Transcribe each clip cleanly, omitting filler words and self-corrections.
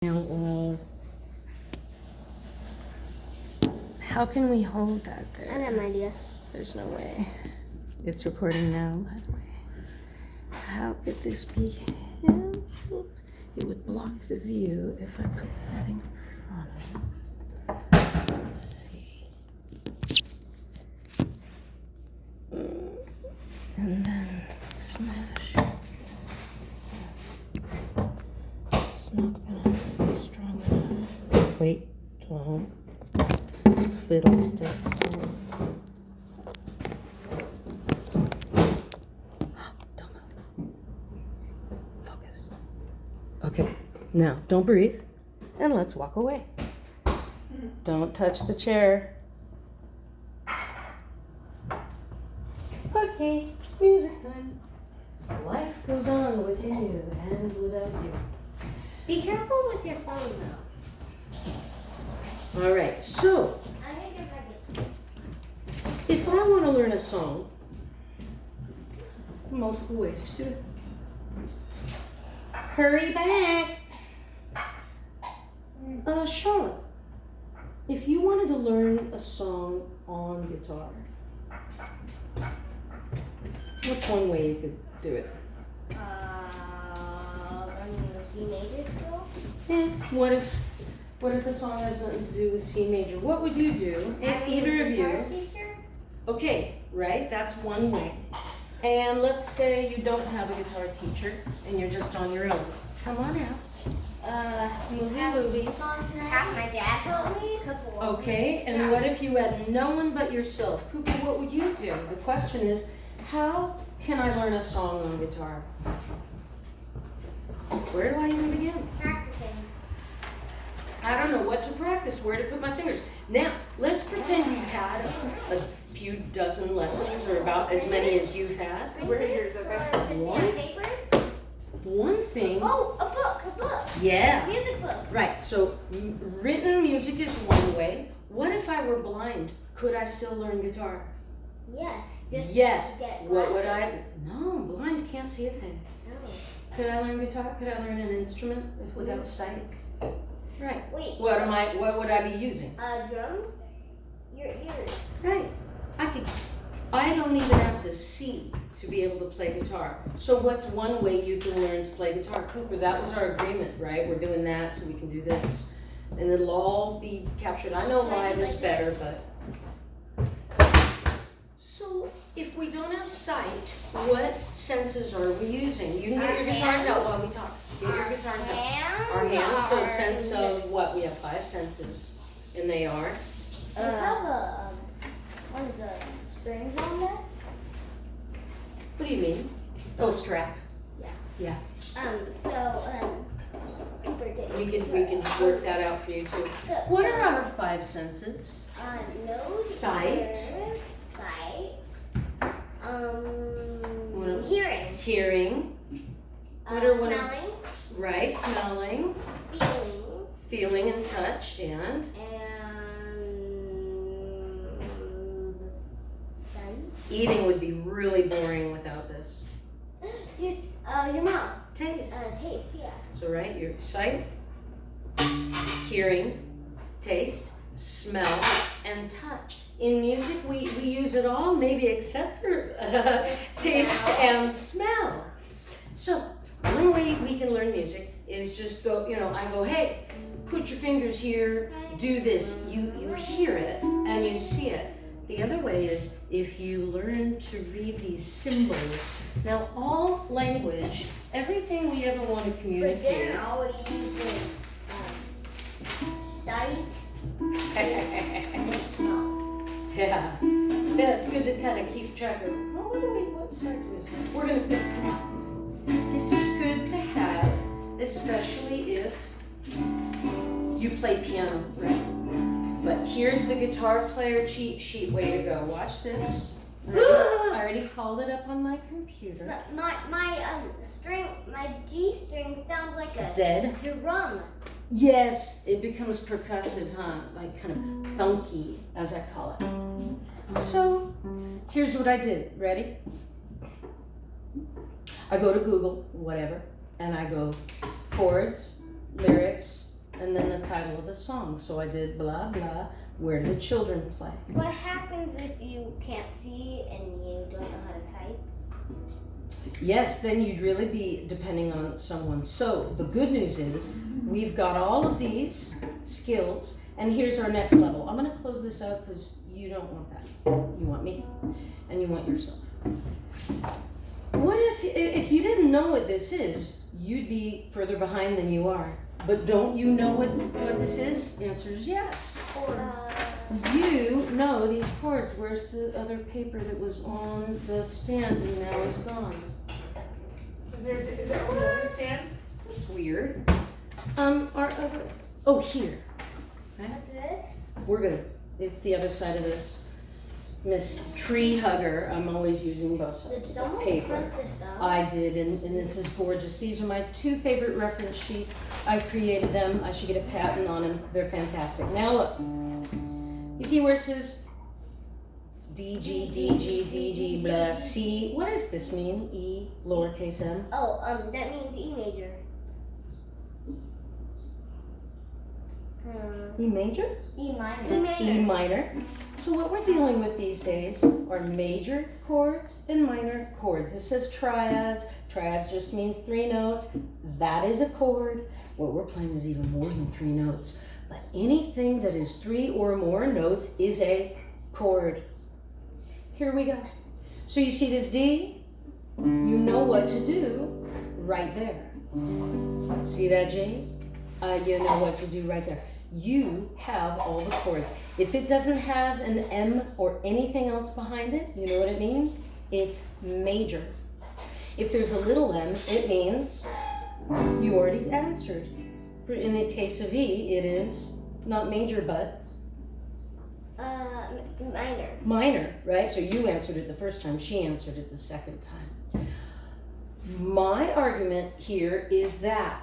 How can we hold that there? I have an idea. There's no way. It's recording now, by the way. How could this be handled? It would block the view if I put something on it. Let's see. And then smash. It's not gonna be strong enough. Wait, don't. Fiddlesticks. Don't move. Focus. Okay, now don't breathe and let's walk away. Don't touch the chair. Okay, music time. Life goes on within you and without you. Be careful with your phone though. All right, so I'm gonna get my gift. if I want to learn a song, multiple ways to do it. Hurry back. Charlotte, if you wanted to learn a song on guitar, what's one way you could do it? Learning the C major skill. What if the song has nothing to do with C major? What would you do? Either of you. Teacher? Okay, right? That's one way. And let's say you don't have a guitar teacher and you're just on your own. Come on out. Movies. Have my dad help me? Okay, and what if you had no one but yourself? Cooper, what would you do? The question is, how can I learn a song on guitar? Where do I even begin? Practicing. I don't know what to practice, where to put my fingers. Now, let's pretend you've had a few dozen lessons, or about as many as you've had. Yours, okay? One. Papers? One thing. Oh, a book. Yeah. Music book. Right, so written music is one way. What if I were blind? Could I still learn guitar? Yes. Just Yes. Get What would I? glasses. No, blind can't see a thing. No. Could I learn guitar? Could I learn an instrument without sight? Right. Wait. What would I be using? Drums? Your ears. Right. I don't even have to see to be able to play guitar. So what's one way you can learn to play guitar? Cooper, that was our agreement, right? We're doing that so we can do this. And it'll all be captured. I know live is better, but. So if we don't have sight, what senses are we using? You can get your guitars out while we talk. Get your guitars out. Our hands, so sense of what? We have 5 senses, and they are? I have one of the strings on there. What do you mean? Oh, strap. Yeah. Yeah. Cooper did. We can work that out for you too. What are our 5 senses? Nose. Sight. Ears, sight. What- Hearing. Hearing. What are one of- Smelling. Right, smelling, Feeling. feeling and touch, and And scent. eating would be really boring without this. Your mouth. Taste. Taste. Yeah. So right, your sight, hearing, taste, smell, and touch. In music, we use it all, maybe except for taste and smell. So one way we can learn music is just go, I go, hey, put your fingers here, do this. You hear it and you see it. The other way is if you learn to read these symbols. Now, all language, everything we ever want to But communicate. then always using sight and smell. Yeah, it's good to kind of keep track of. What sides was? We're gonna fix it now. This is good to have, especially if you play piano, right? But here's the guitar player cheat sheet. Way to go! Watch this. I already called it up on my computer. But my G string sounds like a Dead. drum. Yes, it becomes percussive, huh? Like kind of thunky, as I call it. So, here's what I did. Ready? I go to Google, whatever, and I go chords, lyrics, and then the title of the song. So I did blah, blah, where do the children play? What happens if you can't see and you don't know how to type? Yes, then you'd really be depending on someone. So the good news is we've got all of these skills, and here's our next level. I'm gonna close this out because you don't want that. You want me, and you want yourself. What if you didn't know what this is, you'd be further behind than you are. But don't you know what this is? The answer is yes. You know these chords. Where's the other paper that was on the stand and now is gone? Is that one on the stand? That's weird. Our other, oh, here. What's this? We're good. It's the other side of this. Miss Tree Hugger, I'm always using both Did sides. someone Paper. print this up? I did, and this is gorgeous. These are my 2 favorite reference sheets. I created them. I should get a patent on them. They're fantastic. Now look. You see where it says D, G, D, G, D, G, blah, C? What does this mean? E, lowercase m? Oh, that means E major. E major? E minor. E minor. So what we're dealing with these days are major chords and minor chords. This says triads. Triads just means 3 notes. That is a chord. What we're playing is even more than 3 notes. But anything that is 3 or more notes is a chord. Here we go. So you see this D? You know what to do right there. See that G? You know what to do right there. You have all the chords. If it doesn't have an M or anything else behind it, you know what it means? It's major. If there's a little m, it means you already answered. For in the case of E, it is not major, but Minor. minor, right? So you answered it the first time, she answered it the second time. My argument here is that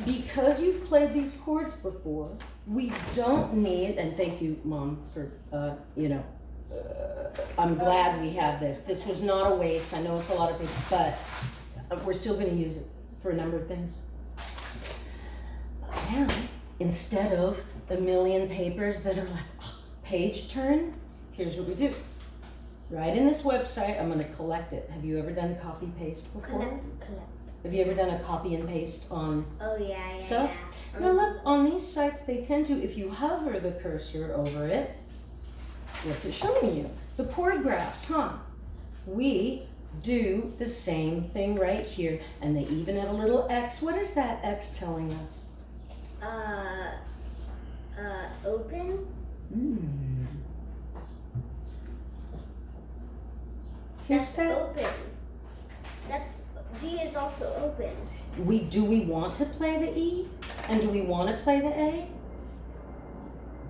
because you've played these chords before, we don't need, and thank you, Mom, for, I'm glad we have this. This was not a waste. I know it's a lot of people, but we're still going to use it for a number of things. But now, instead of a million papers that are like page turn, here's what we do. Right in this website, I'm going to collect it. Have you ever done copy paste before? Collect. Have you ever done a copy and paste on Oh yeah. stuff? Yeah. Now look, on these sites they tend to, if you hover the cursor over it, what's it showing you? The chord graphs, huh? We do the same thing right here, and they even have a little X. What is that X telling us? Open. Here's That's that. open. That's D is also open. Do we want to play the E? And do we want to play the A?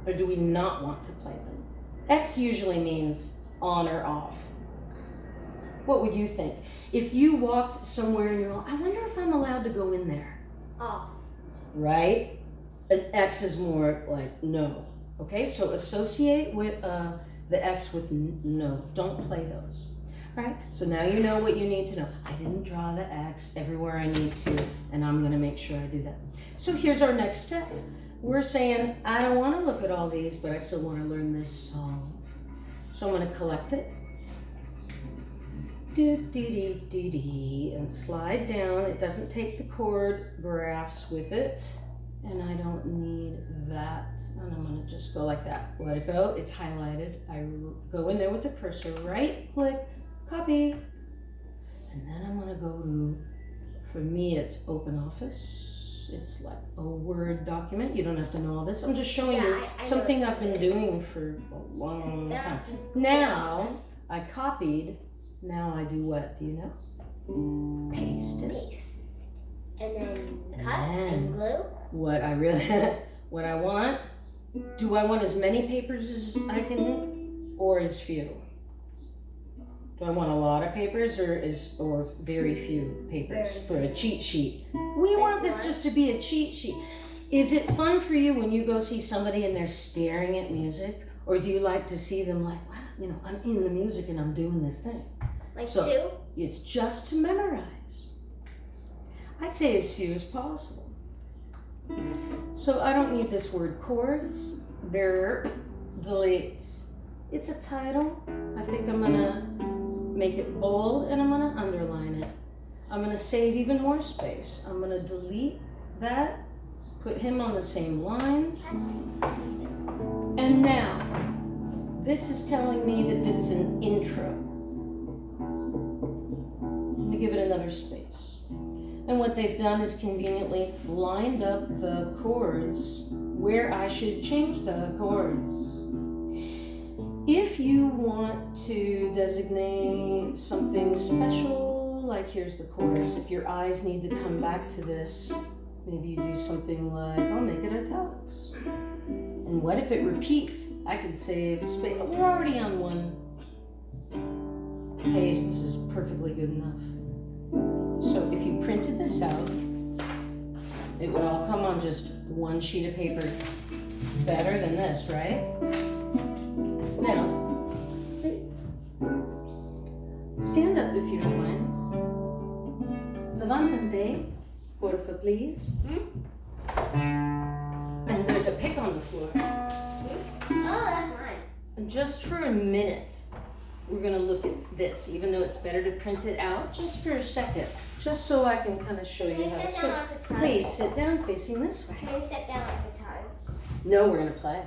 Or do we not want to play them? X usually means on or off. What would you think? If you walked somewhere and you're like, I wonder if I'm allowed to go in there. Off. Right? An X is more like no. Okay, so associate with the X with no. Don't play those. All right, so now you know what you need to know. I didn't draw the X everywhere I need to, and I'm gonna make sure I do that. So here's our next step. We're saying, I don't wanna look at all these, but I still wanna learn this song. So I'm gonna collect it. Do-dee-dee-dee-dee, and slide down. It doesn't take the chord graphs with it, and I don't need that. And I'm gonna just go like that. Let it go, it's highlighted. I go in there with the cursor, right click, copy, and then I'm gonna go to, for me it's Open Office. It's like a Word document. You don't have to know all this. I'm just showing you I something know I've been doing for a long time. That's Now, I copied, now I do what, do you know? Paste it. Paste. And then And cut then- and glue. What I really, what I want, do I want as many papers as I can, or as few? Do I want a lot of papers or very few papers Very for a cheat sheet? We want this just to be a cheat sheet. Is it fun for you when you go see somebody and they're staring at music? Or do you like to see them like, wow, I'm in the music and I'm doing this thing? Like So- 2. It's just to memorize. I'd say as few as possible. So I don't need this word chords. Delete. It's a title. I think I'm gonna make it bold and I'm gonna underline it. I'm gonna save even more space. I'm gonna delete that, put him on the same line. And now, this is telling me that it's an intro. To give it another space. And what they've done is conveniently lined up the chords where I should change the chords. If you want to designate something special, like here's the chorus, if your eyes need to come back to this, maybe you do something like, I'll make it italics. And what if it repeats? I could save space. We're already on one page. This is perfectly good enough. So if you printed this out, it would all come on just one sheet of paper. Better than this, right? Now, stand up if you don't mind. Levántate, porfa, please. And there's a pick on the floor. Oh, that's mine. And just for a minute, we're gonna look at this, even though it's better to print it out, just for a second, just so I can kind of show Can you we how sit this down goes. on guitars? Please sit down facing this way. Can we sit down on guitars? No, we're gonna play.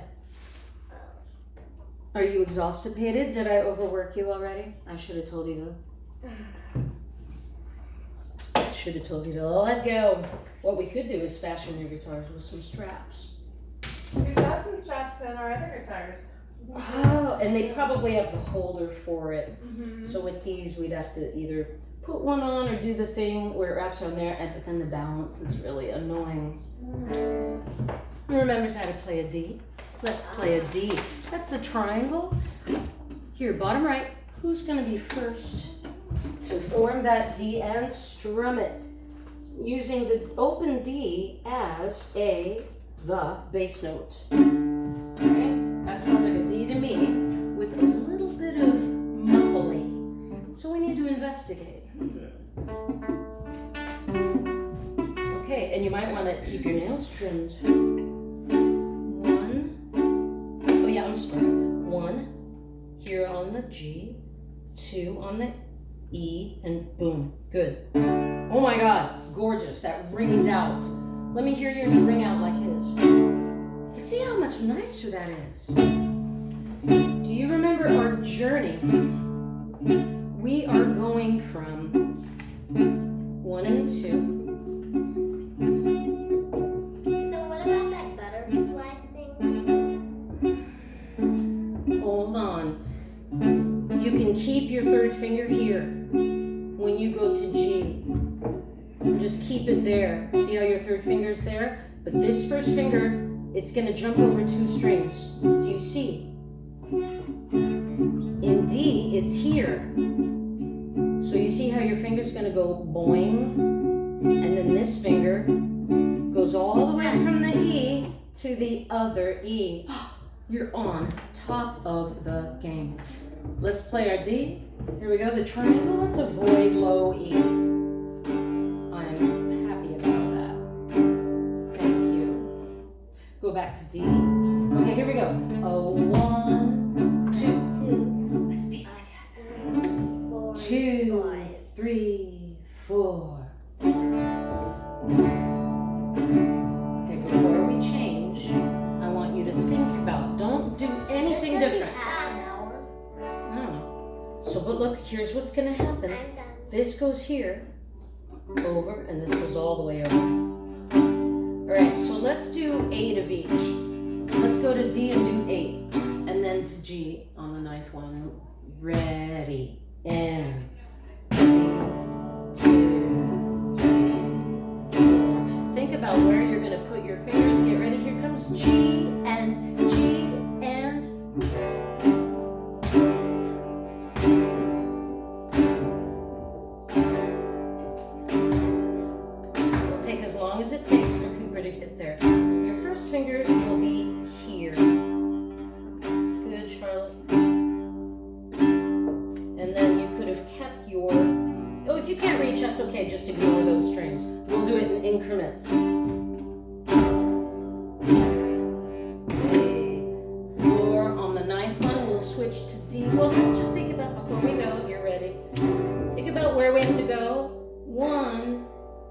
Are you exhaustipated? Did I overwork you already? I should have told you to. I should have told you to let go. What we could do is fashion your guitars with some straps. We've got some straps in our other guitars. Oh, and they probably have the holder for it. Mm-hmm. So with these, we'd have to either put one on or do the thing where it wraps on there, but then the balance is really annoying. Who remembers how to play a D? Let's play a D. That's the triangle. Here, bottom right. Who's gonna be first to form that D and strum it? Using the open D as the bass note. Okay? That sounds like a D to me with a little bit of muffly. So we need to investigate. Okay, and you might want to keep your nails trimmed. I'm starting. 1 here on the G, 2 on the E, and boom. Good. Oh my God, gorgeous. That rings out. Let me hear yours ring out like his. See how much nicer that is? Do you remember our journey? We are going from 1 and 2. So what about that butterfly thing? Hold on. You can keep your third finger here when you go to G. Just keep it there. See how your third finger's there? But this first finger, it's gonna jump over 2 strings. Do you see? In D, it's here. So you see how your finger's gonna go boing, and then this finger goes all the way from the E to the other E. You're on top of the game. Let's play our D. Here we go, the triangle. Let's avoid low E. I'm happy about that. Thank you. Go back to D. Okay, here we go. 1, 2. Let's be together. 2, 3, 4. Okay, before we change, I want you to think about, don't do anything different. So, but look, here's what's gonna happen. This goes here, over, and this goes all the way over. All right, so let's do 8 of each. Let's go to D and do 8, and then to G on the 9th one. Ready, and D, 2, 3, 4. Think about where you're gonna put your fingers. Get ready, here comes G and G and it'll take as long as it takes for Cooper to get there. Your first finger will be here. Good, Charlotte. And then you could have kept your, oh, if you can't reach, that's okay, just ignore those strings. We'll do it in increments. well, let's just think about, before we go, you're ready. Think about where we have to go. 1,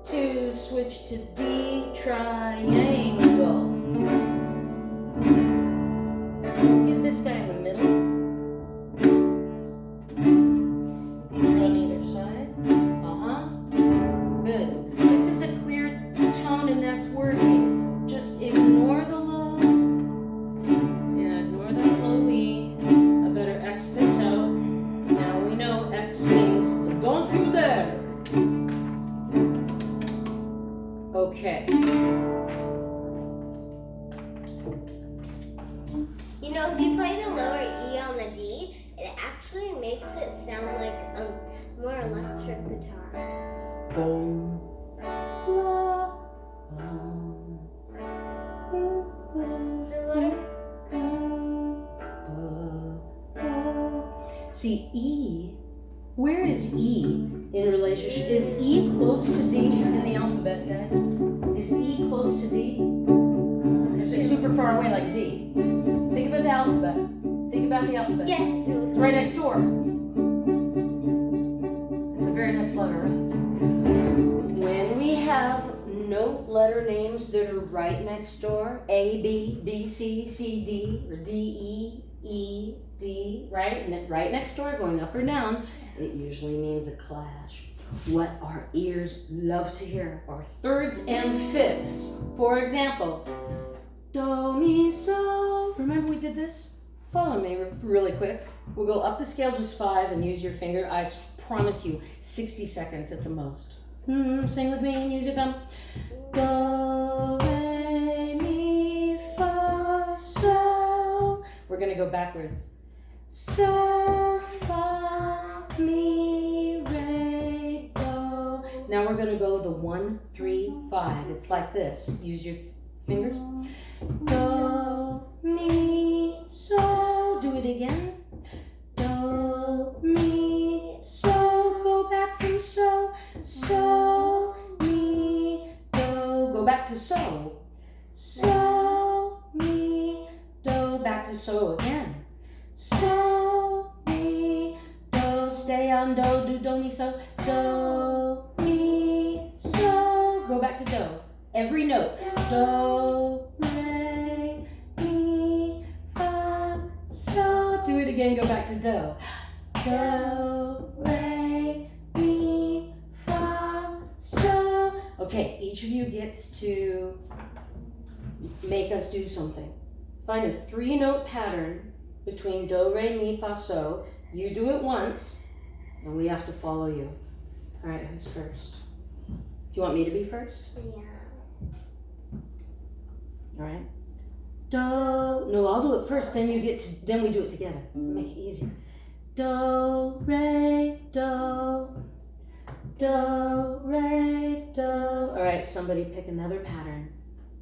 2, switch to D, triangle. Get this guy in the middle. These are on either side. Good. This is a clear tone and that's working. Just ignore the low. Yeah, ignore that low E. I better X this out. Now we know X means don't you dare. Okay. You know, if you play the lower E on the D, it actually makes it sound like a more electric guitar. Boom. So what? See, E, where is E in relationship? Is E close to D in the alphabet, guys? Is E close to D? Or is it super far away like Z? Think about the alphabet. Think about the alphabet. Yes, It's right next door. It's the very next letter, right? When we have note letter names that are right next door, A, B, B, C, C, D, or D, E, E, D, right? Right next door, going up or down, it usually means a clash. What our ears love to hear are thirds and fifths. For example, do, mi, so. Remember we did this? Follow me really quick. We'll go up the scale just 5 and use your finger. I promise you, 60 seconds at the most. Sing with me and use your thumb. Do, re, mi, fa, so. We're gonna go backwards. So, fa, mi, re, do. Now we're gonna go the 1, 3, 5. It's like this. Use your fingers. Do, mi, so. Do it again. Do, mi, so. Go back from so. So, mi, do. Go back to so. So, mi, do. Back to so again. So, mi, do. Stay on do. Do, do, mi, so. Do, mi, so. Go back to do. Every note. Do, re, mi, fa, so. Do it again. Go back to do. Do, re, mi, fa, so. Okay, each of you gets to make us do something. Find a 3-note pattern between do, re, mi, fa, so. You do it once, and we have to follow you. All right, who's first? Do you want me to be first? Yeah. All right. Do. No, I'll do it first. Then you get to. Then we do it together. Make it easier. Do, re, do. Do, re, do. All right. Somebody pick another pattern.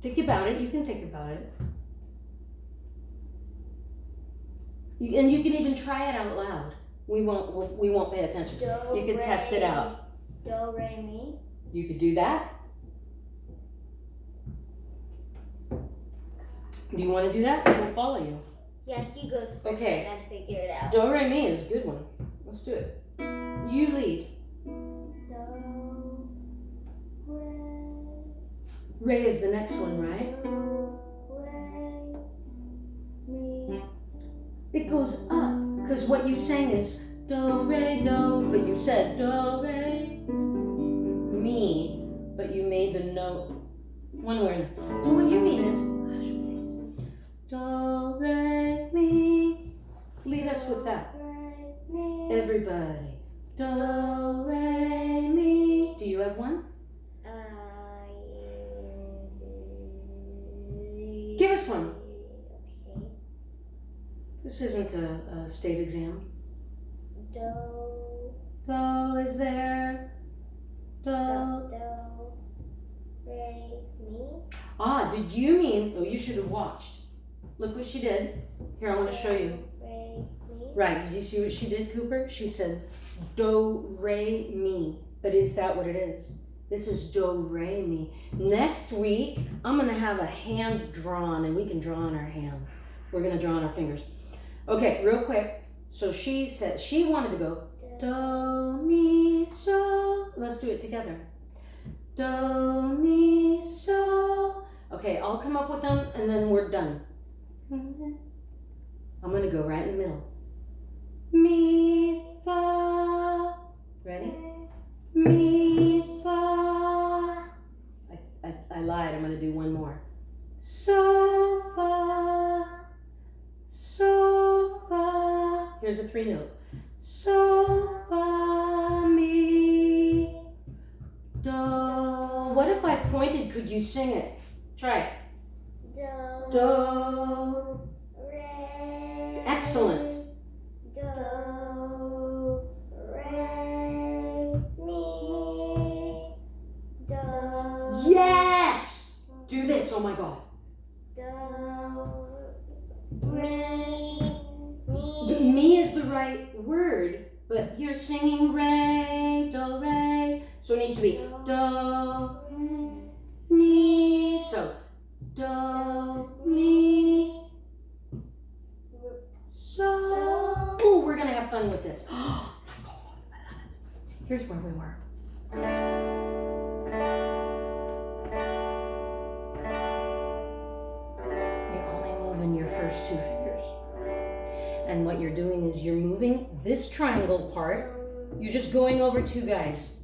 Think about it. You can think about it. And you can even try it out loud. We won't pay attention. Do, You can test it out. Do, re, mi. You could do that. Do you want to do that? We'll follow you. Yeah, he goes first. Okay. I gotta figure it out. Do, re, mi is a good one. Let's do it. You lead. Do, re, Re is the next one, right? do, re, mi. It goes up. Because what you sang is do, re, do. But you said do, re, mi. But you made the note one word. So what you mean is, hush please. Do, re, mi. Lead us with that. Re, mi. Everybody. Do, re, mi. Do you have one? Give us one. Okay. This isn't a state exam. Do, Do is there. Do. do, re, mi. Ah, did you mean, oh, you should have watched. Look what she did. Here, I want to show you. Re, mi. Right, did you see what she did, Cooper? She said, do, re, mi. But is that what it is? This is do, re, mi. Next week, I'm going to have a hand drawn, and we can draw on our hands. We're going to draw on our fingers. Okay, real quick. So she said she wanted to go do, mi, so. Let's do it together. Do, mi, so. Okay, I'll come up with them and then we're done. I'm gonna go right in the middle. Mi, fa. Ready? Mi, fa. I lied, I'm gonna do one more. So, fa. So, fa. Here's a 3 note. So, fa, mi, do. What if I pointed? Could you sing it? Try it. Do. Re. Excellent. Do. Re. Mi. Do. Yes! Do this, oh my God. Do. Mi. The mi is the right word, but you're singing re, do, re. So it needs to be do, mi. So, do, mi, so. Ooh, we're gonna have fun with this. Oh my God, I love it. Here's where we were. You're only moving your first 2 fingers. And what you're doing is you're moving this triangle part. You're just going over 2 guys.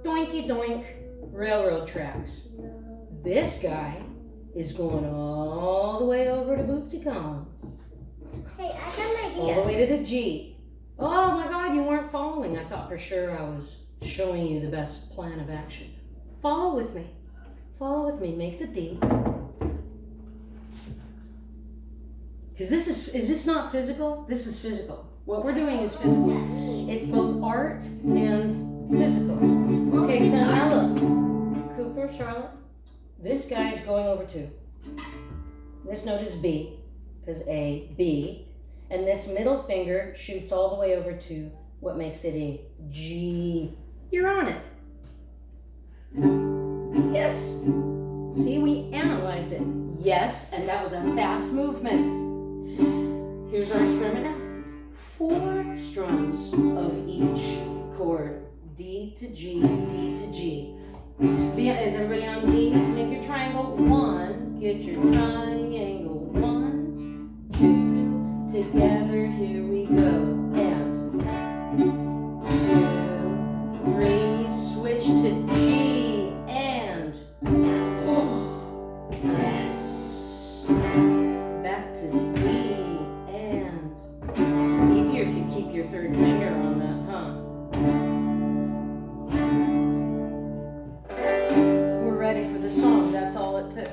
Doinky doink, railroad tracks. This guy is going all the way over to Bootsy Collins. Hey, I got an All the idea. way to the G. Oh my God, you weren't following. I thought for sure I was showing you the best plan of action. Follow with me. Follow with me. Make the D. Because is this not physical? This is physical. What we're doing is physical. It's both art and physical. Okay, so now look. Cooper, Charlotte, this guy's going over 2. This note is B, because A, B. And this middle finger shoots all the way over to what makes it a G. You're on it. Yes. See, we analyzed it. Yes, and that was a fast movement. Here's our experiment now. 4 strums of each chord. D to G, D to G. Is everybody on D? Make your triangle 1. Get your triangle 1, 2. Together, here we go. And 2, 3. Switch to G. And yes. Back to D. And it's easier if you keep your 3rd finger on that, huh? We're ready for the song. That's all it took.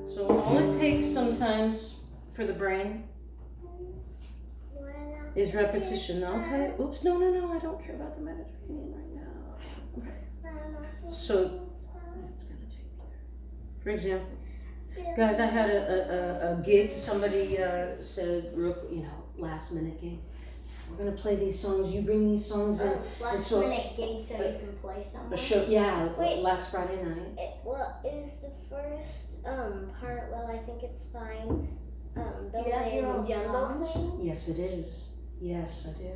So all it takes sometimes for the brain is repetition. I'll tell you. Oops, no, I don't care about the Mediterranean right now. Okay. So it's gonna take me there. For example, guys, I had a gig. Somebody said, last minute gig. We're gonna play these songs. You bring these songs in. Last minute gig so you can play something. A show, yeah. Wait. Last Friday night. What is the first part? Well, I think it's fine. Do you have your own jumbo songs? plane? Yes, it is. Yes, I do.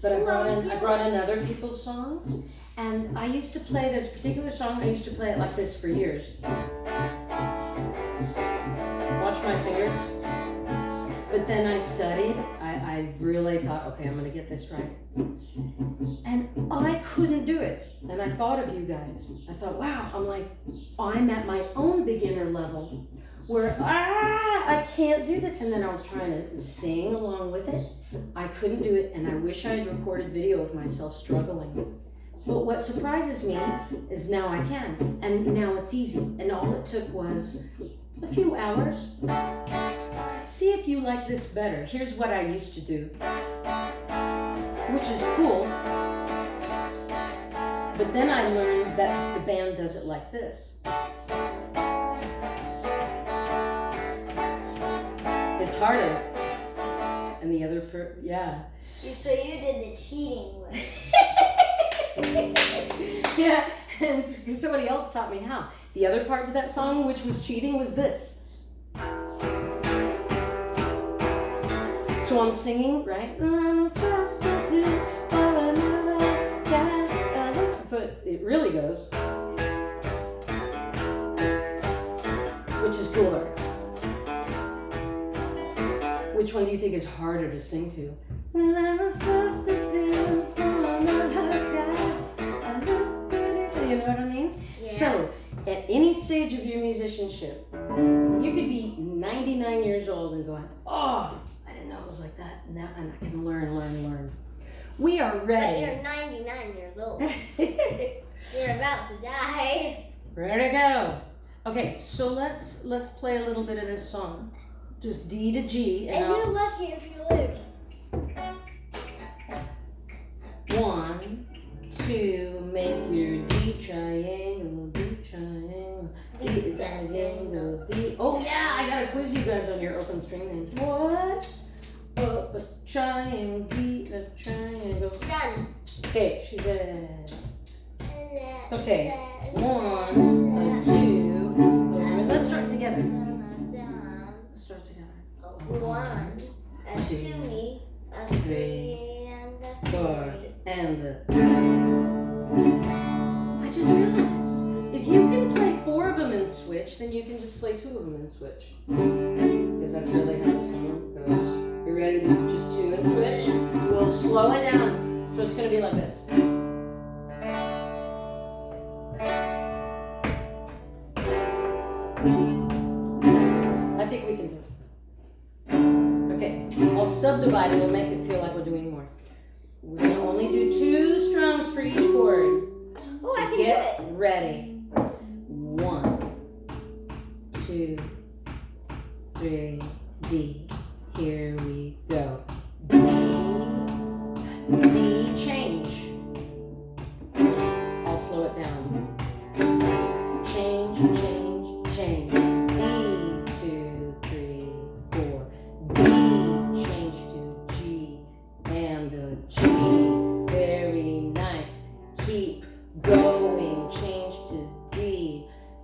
But I brought in other people's songs, and I used to play this particular song. I used to play it like this for years. Watch my fingers. But then I studied. I really thought, okay, I'm gonna get this right. And I couldn't do it. And I thought of you guys. I thought, wow, I'm at my own beginner level where I can't do this. And then I was trying to sing along with it. I couldn't do it, and I wish I had recorded video of myself struggling. But what surprises me is now I can, and now it's easy. And all it took was a few hours. See if you like this better. Here's what I used to do, which is cool. But then I learned that the band does it like this. It's harder. And the other yeah. So you did the cheating one. Yeah, and somebody else taught me how. The other part to that song, which was cheating, was this. So I'm singing, right? I'm a substitute for another guy. But it really goes, which is cooler. Which one do you think is harder to sing to? I'm a substitute for another guy. You know what I mean? Yeah. So, at any stage of your musicianship, you could be 99 years old and going, oh, I didn't know it was like that. Now I'm going to learn. We are But ready. you're 99 years old. You're about to die. Ready to go. Okay, so let's play a little bit of this song. Just D to G, And and you're lucky if you live. 1, 2, make your D triangle, D. Oh yeah, I gotta quiz you guys on your open string names. What? Up a triangle, D, a triangle. Done. Okay, she's ready. Okay, 1, 2. Let's start together. Let's start together. 1, a 2, a 3, and a 4, 3. and the. I just realized if you can play 4 of them in switch, then you can just play 2 of them in switch. Because that's really how the song goes. You ready to do just 2 in switch? We'll slow it down. So it's going to be like this. I think we can do it. Okay, I'll subdivide it. We'll make it feel like we're doing more. We're going to only do 2 strums for each chord. Oh, I So can get do it. ready. 1, 2, 3, D. Here we go. D, change. I'll slow it down. Change. D, 2, 3, 4. D, change to G, and a G. Very nice. Keep going. Change to D.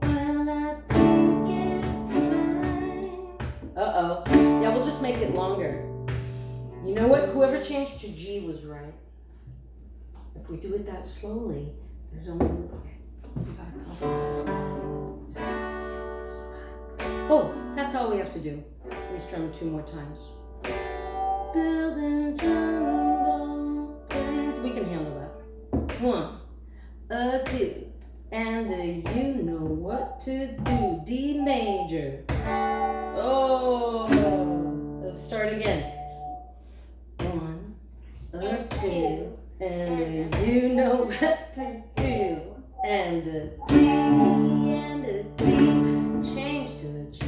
Well, I think it's fine. Uh-oh. Yeah, we'll just make it longer. You know what? Whoever changed to G was right. If we do it that slowly, there's only... Okay. We gotta compromise. Oh, that's all we have to do. We strum 2 more times. Building jumbo planes. We can handle that. 1, a 2, and a you know what to do. D major. Oh, let's start again. 1, a 2, and a you know what to do. And a D, and a D. Change to a G,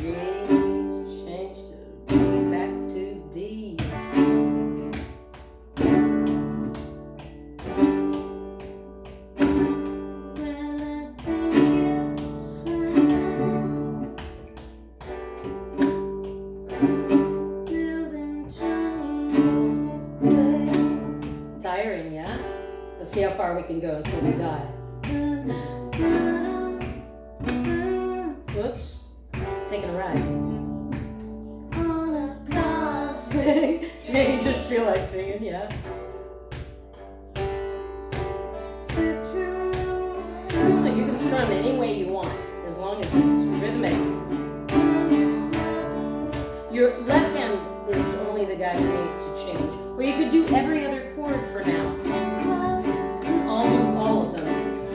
change to D, back to D. Well, I think it's fine. Building jumbo planes. Tiring, yeah? Let's see how far we can go until we die. Whoops. Taking a ride. On a cosmic train. You just feel like singing, yeah. You can strum any way you want, as long as it's rhythmic. Your left hand is only the guy that needs to change. Or you could do every other chord for now. All of them.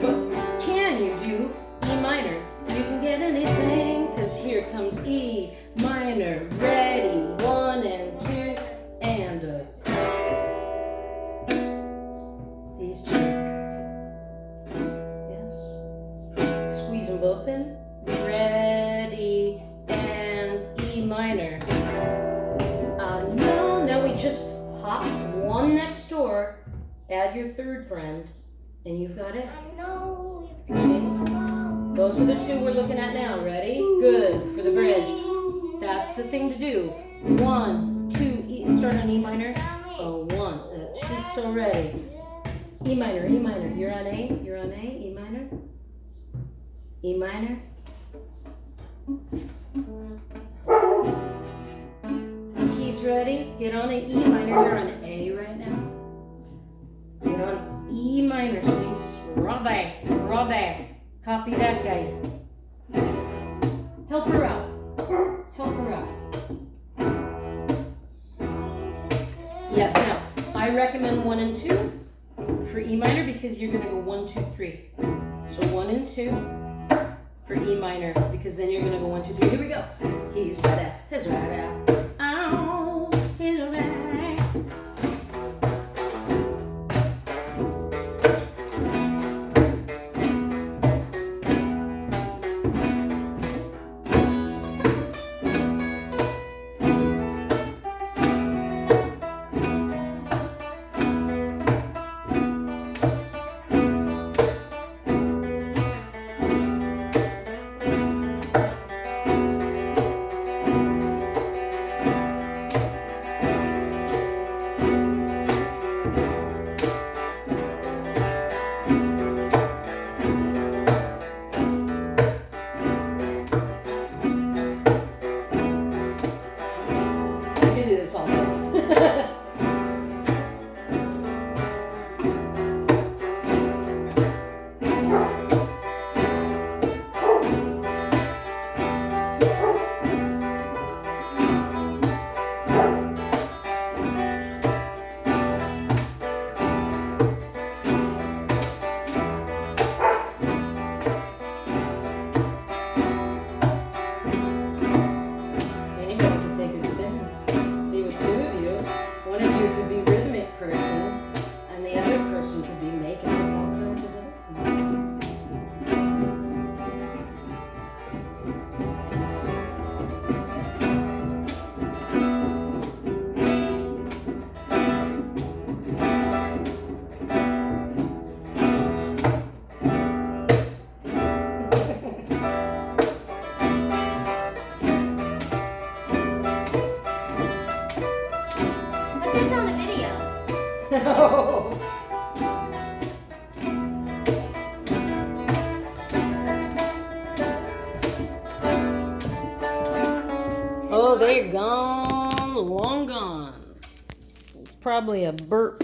But can you do E minor? You can get anything, cause here comes E minor. Ready, 1 and 2, and a. These 2. Yes. Squeeze them both in. Ready, and E minor. No, now we just hop 1 next door, add your 3rd friend, and you've got it. I know. See? Those are the 2 we're looking at now. Ready? Good. For the bridge. That's the thing to do. 1, 2, E. Start on E minor. Oh, 1. She's so ready. E minor, E minor. You're on A. You're on A. E minor. E minor. He's ready? Get on an E minor. You're on A right now. Get on E minor, sweets. Robbie. Copy that guy. Help her out. Yes, now, I recommend 1 and 2 for E minor because you're gonna go 1, 2, 3. So 1 and 2 for E minor because then you're gonna go 1, 2, 3. Here we go. He's ready. He's ready. Oh, he's ready. You do this all day. Anybody can take his spin. See, with 2 of you, one of you could be rhythmic person, and the other person could be making all kinds of other things. Put this on a video. Oh, they're gone, long gone. It's probably a burp